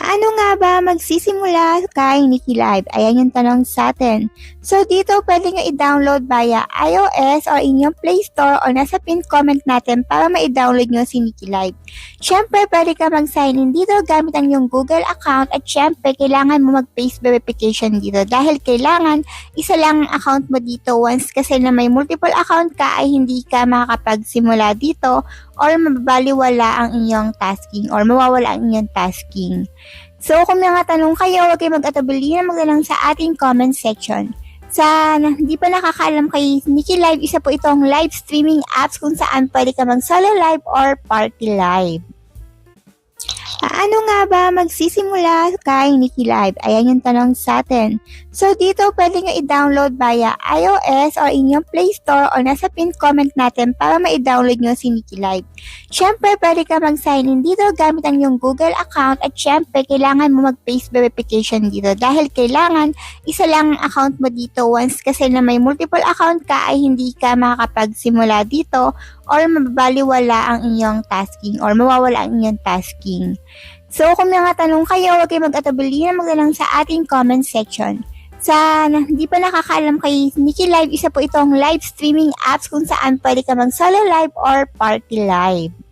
Paano nga ba magsisimula kay Nikki Live? Ayan yung tanong sa atin. So dito pwede nyo i-download via iOS or inyong Play Store o nasa pinned comment natin para ma-download nyo si Nikki Live. Syempre pwede ka mag-sign in dito gamit ang iyong Google account at syempre kailangan mo mag-face verification dito dahil kailangan isa lang ang account mo dito once kasi na may multiple account ka ay hindi ka makakapagsimula dito or mababaliwala ang inyong tasking or mawawala ang inyong tasking. So kung may mga tanong kayo, huwag kayo mag-atubili na magtanong sa ating comment section. Sa hindi pa nakakaalam kay Nikki Live, isa po itong live streaming apps kung saan pwede ka mag-solo live or party live. Paano nga ba magsisimula kay Nikki Live? Ayan yung tanong sa atin. So dito pwede nyo i-download via iOS or inyong Play Store o nasa pinned comment natin para ma-download nyo si Nikki Live. Syempre pwede ka mag-sign in dito gamit ang iyong Google account at syempre kailangan mo mag-face verification dito dahil kailangan isa lang ang account mo dito once kasi na may multiple account ka ay hindi ka makakapagsimula dito or mababaliwala ang inyong tasking or mawawala ang inyong tasking. So kung may mga tanong kayo, huwag kayo mag-atubili na magtanong sa ating comment section. Sa hindi pa nakakaalam kay Nikki Live, isa po itong live streaming apps kung saan pwede ka mag-solo live or party live.